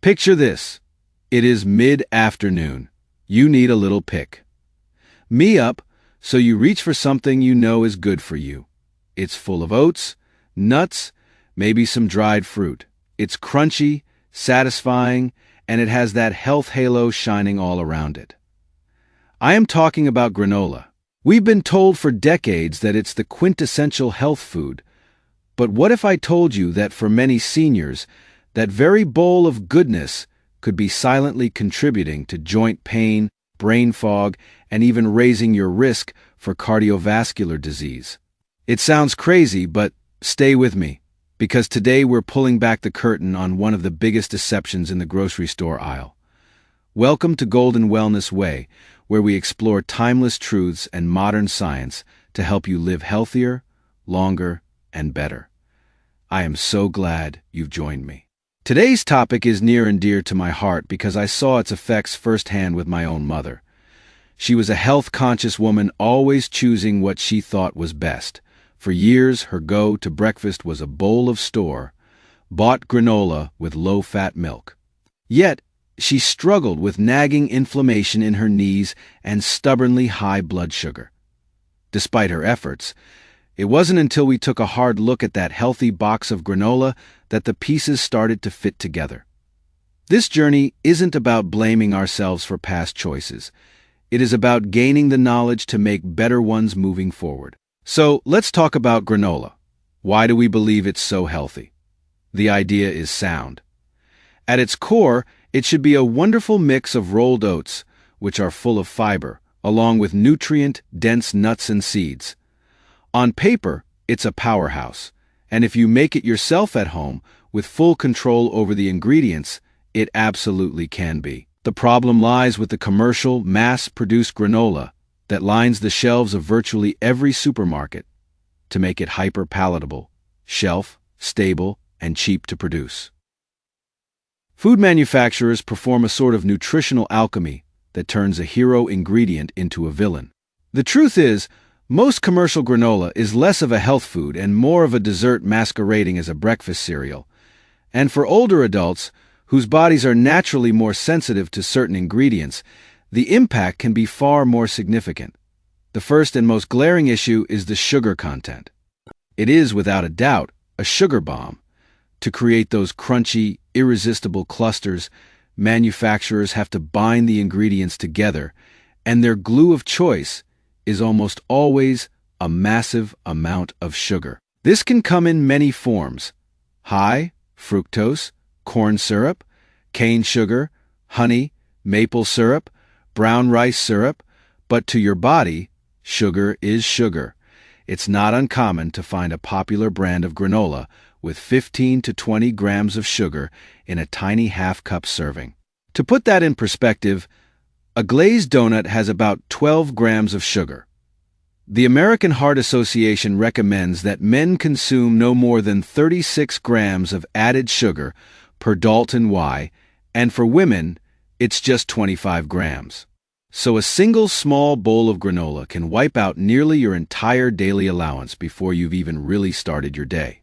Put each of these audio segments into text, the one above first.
Picture this. It is mid-afternoon. You need a little pick me up, so you reach for something you know is good for you. It's full of oats, nuts, maybe some dried fruit. It's crunchy, satisfying, and it has that health halo shining all around it. I am talking about granola. We've been told for decades that it's the quintessential health food, but what if I told you that for many seniors, that very bowl of goodness could be silently contributing to joint pain, brain fog, and even raising your risk for cardiovascular disease? It sounds crazy, but stay with me, because today we're pulling back the curtain on one of the biggest deceptions in the grocery store aisle. Welcome to Golden Wellness Way, where we explore timeless truths and modern science to help you live healthier, longer, and better. I am so glad you've joined me. Today's topic is near and dear to my heart because I saw its effects firsthand with my own mother. She was a health-conscious woman, always choosing what she thought was best. For years, her go-to breakfast was a bowl of store-bought granola with low-fat milk. Yet, she struggled with nagging inflammation in her knees and stubbornly high blood sugar. Despite her efforts, it wasn't until we took a hard look at that healthy box of granola that the pieces started to fit together. This journey isn't about blaming ourselves for past choices. It is about gaining the knowledge to make better ones moving forward. So, let's talk about granola. Why do we believe it's so healthy? The idea is sound. At its core, it should be a wonderful mix of rolled oats, which are full of fiber, along with nutrient-dense nuts and seeds. On paper, it's a powerhouse, and if you make it yourself at home, with full control over the ingredients, it absolutely can be. The problem lies with the commercial, mass-produced granola that lines the shelves of virtually every supermarket to make it hyper-palatable, shelf-stable, and cheap to produce. Food manufacturers perform a sort of nutritional alchemy that turns a hero ingredient into a villain. The truth is, most commercial granola is less of a health food and more of a dessert masquerading as a breakfast cereal. And for older adults, whose bodies are naturally more sensitive to certain ingredients, the impact can be far more significant. The first and most glaring issue is the sugar content. It is, without a doubt, a sugar bomb. To create those crunchy, irresistible clusters, manufacturers have to bind the ingredients together, and their glue of choice is almost always a massive amount of sugar. This can come in many forms: high fructose, corn syrup, cane sugar, honey, maple syrup, brown rice syrup, but to your body, sugar is sugar. It's not uncommon to find a popular brand of granola with 15 to 20 grams of sugar in a tiny half-cup serving. To put that in perspective, a glazed donut has about 12 grams of sugar. The American Heart Association recommends that men consume no more than 36 grams of added sugar per Dalton Y, and for women, it's just 25 grams. So a single small bowl of granola can wipe out nearly your entire daily allowance before you've even really started your day.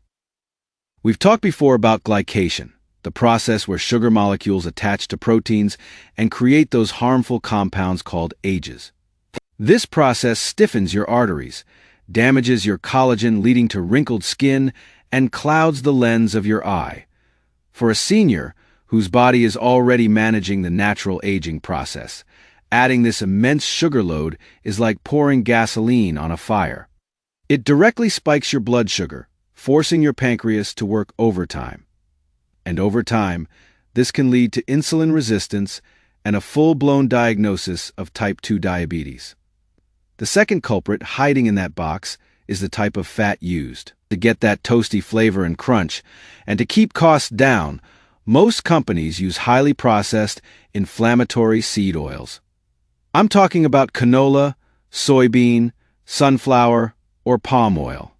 We've talked before about glycation, the process where sugar molecules attach to proteins and create those harmful compounds called ages. This process stiffens your arteries, damages your collagen leading to wrinkled skin, and clouds the lens of your eye. For a senior, whose body is already managing the natural aging process, adding this immense sugar load is like pouring gasoline on a fire. It directly spikes your blood sugar, forcing your pancreas to work overtime. And over time, this can lead to insulin resistance and a full-blown diagnosis of type 2 diabetes. The second culprit hiding in that box is the type of fat used. To get that toasty flavor and crunch, and to keep costs down, most companies use highly processed, inflammatory seed oils. I'm talking about canola, soybean, sunflower, or palm oil.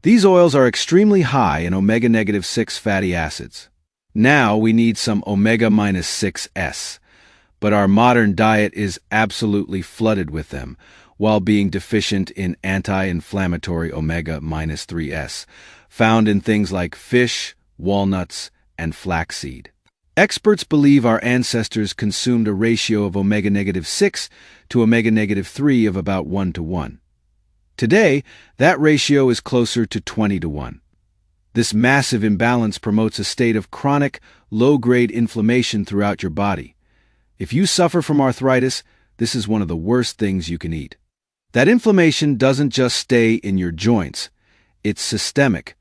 These oils are extremely high in omega-6 fatty acids. Now we need some omega-6s, but our modern diet is absolutely flooded with them, while being deficient in anti-inflammatory omega-3s, found in things like fish, walnuts, and flaxseed. Experts believe our ancestors consumed a ratio of omega-6 to omega-3 of about 1 to 1. Today, that ratio is closer to 20 to 1. This massive imbalance promotes a state of chronic, low-grade inflammation throughout your body. If you suffer from arthritis, this is one of the worst things you can eat. That inflammation doesn't just stay in your joints. It's systemic.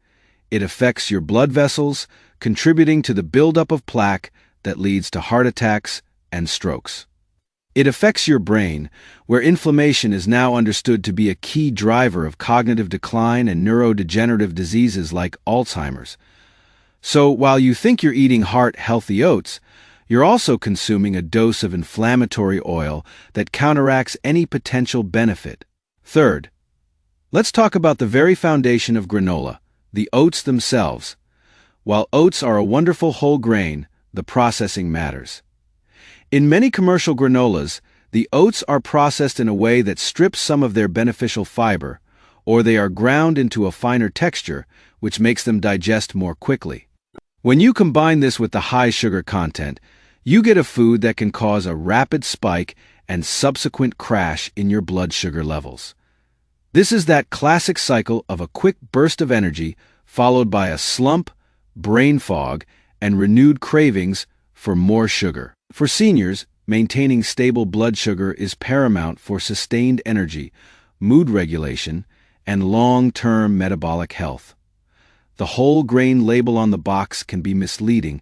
It affects your blood vessels, contributing to the buildup of plaque that leads to heart attacks and strokes. It affects your brain, where inflammation is now understood to be a key driver of cognitive decline and neurodegenerative diseases like Alzheimer's. So while you think you're eating heart-healthy oats, you're also consuming a dose of inflammatory oil that counteracts any potential benefit. Third, let's talk about the very foundation of granola, the oats themselves. While oats are a wonderful whole grain, the processing matters. In many commercial granolas, the oats are processed in a way that strips some of their beneficial fiber, or they are ground into a finer texture, which makes them digest more quickly. When you combine this with the high sugar content, you get a food that can cause a rapid spike and subsequent crash in your blood sugar levels. This is that classic cycle of a quick burst of energy followed by a slump, brain fog, and renewed cravings for more sugar. For seniors, maintaining stable blood sugar is paramount for sustained energy, mood regulation, and long-term metabolic health. The whole grain label on the box can be misleading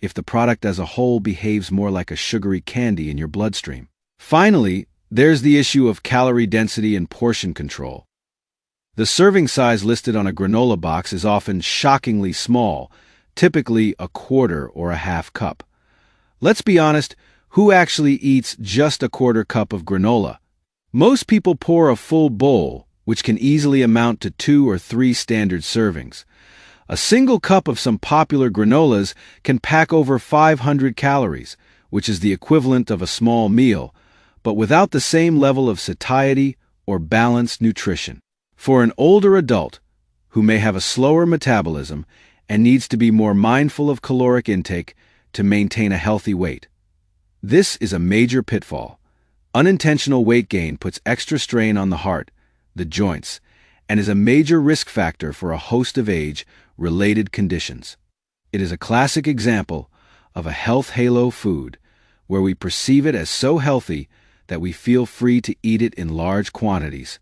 if the product as a whole behaves more like a sugary candy in your bloodstream. Finally, there's the issue of calorie density and portion control. The serving size listed on a granola box is often shockingly small, typically a quarter or a half cup. Let's be honest, who actually eats just a quarter cup of granola? Most people pour a full bowl, which can easily amount to 2 or 3 standard servings. A single cup of some popular granolas can pack over 500 calories, which is the equivalent of a small meal, but without the same level of satiety or balanced nutrition. For an older adult who may have a slower metabolism and needs to be more mindful of caloric intake to maintain a healthy weight, this is a major pitfall. Unintentional weight gain puts extra strain on the heart, the joints, and is a major risk factor for a host of age-related conditions. It is a classic example of a health halo food where we perceive it as so healthy that we feel free to eat it in large quantities,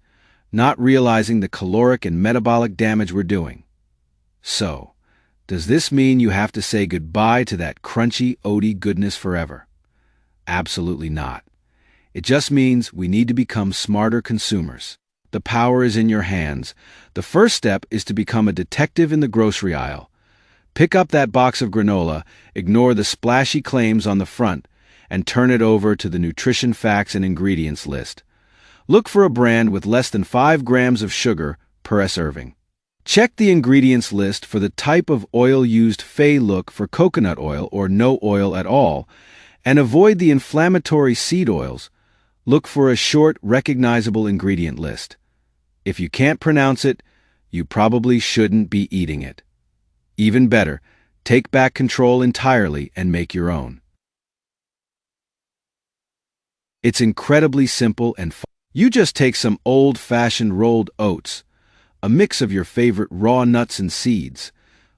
not realizing the caloric and metabolic damage we're doing. So, does this mean you have to say goodbye to that crunchy, oaty goodness forever? Absolutely not. It just means we need to become smarter consumers. The power is in your hands. The first step is to become a detective in the grocery aisle. Pick up that box of granola, ignore the splashy claims on the front, and turn it over to the nutrition facts and ingredients list. Look for a brand with less than 5 grams of sugar per serving. Check the ingredients list for the type of oil used. Look for coconut oil or no oil at all, and avoid the inflammatory seed oils. Look for a short, recognizable ingredient list. If you can't pronounce it, you probably shouldn't be eating it. Even better, take back control entirely and make your own. It's incredibly simple and fun. You just take some old-fashioned rolled oats, a mix of your favorite raw nuts and seeds,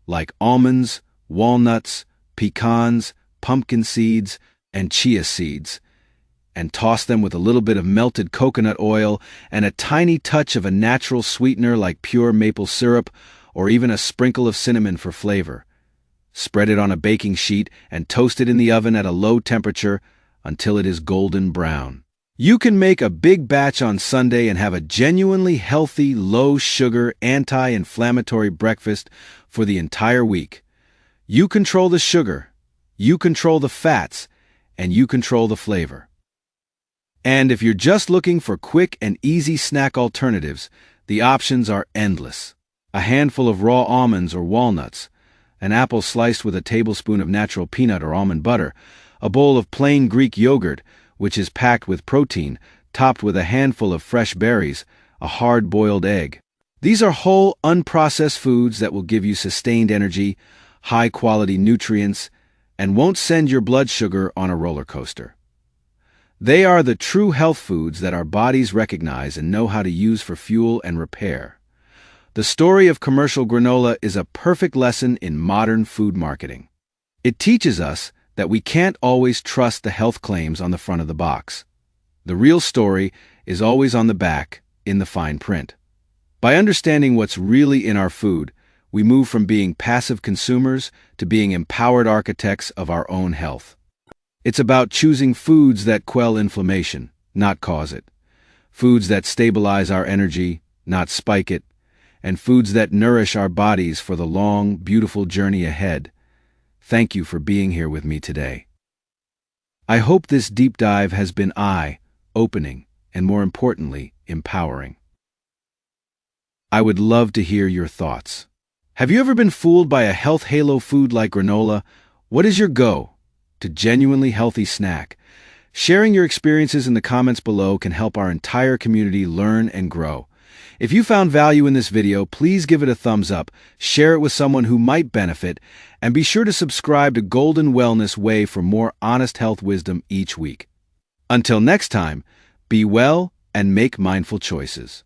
like almonds, walnuts, pecans, pumpkin seeds, and chia seeds, and toss them with a little bit of melted coconut oil and a tiny touch of a natural sweetener like pure maple syrup or even a sprinkle of cinnamon for flavor. Spread it on a baking sheet and toast it in the oven at a low temperature until it is golden brown. You can make a big batch on Sunday and have a genuinely healthy, low-sugar, anti-inflammatory breakfast for the entire week. You control the sugar, you control the fats, and you control the flavor. And if you're just looking for quick and easy snack alternatives, the options are endless. A handful of raw almonds or walnuts, an apple sliced with a tablespoon of natural peanut or almond butter, a bowl of plain Greek yogurt, which is packed with protein, topped with a handful of fresh berries, a hard-boiled egg. These are whole, unprocessed foods that will give you sustained energy, high-quality nutrients, and won't send your blood sugar on a roller coaster. They are the true health foods that our bodies recognize and know how to use for fuel and repair. The story of commercial granola is a perfect lesson in modern food marketing. It teaches us that we can't always trust the health claims on the front of the box. The real story is always on the back, in the fine print. By understanding what's really in our food, we move from being passive consumers to being empowered architects of our own health. It's about choosing foods that quell inflammation, not cause it. Foods that stabilize our energy, not spike it. And foods that nourish our bodies for the long, beautiful journey ahead. Thank you for being here with me today. I hope this deep dive has been eye-opening and, more importantly, empowering. I would love to hear your thoughts. Have you ever been fooled by a health halo food like granola? What is your go-to genuinely healthy snack? Sharing your experiences in the comments below can help our entire community learn and grow. If you found value in this video, please give it a thumbs up, share it with someone who might benefit, and be sure to subscribe to Golden Wellness Way for more honest health wisdom each week. Until next time, be well and make mindful choices.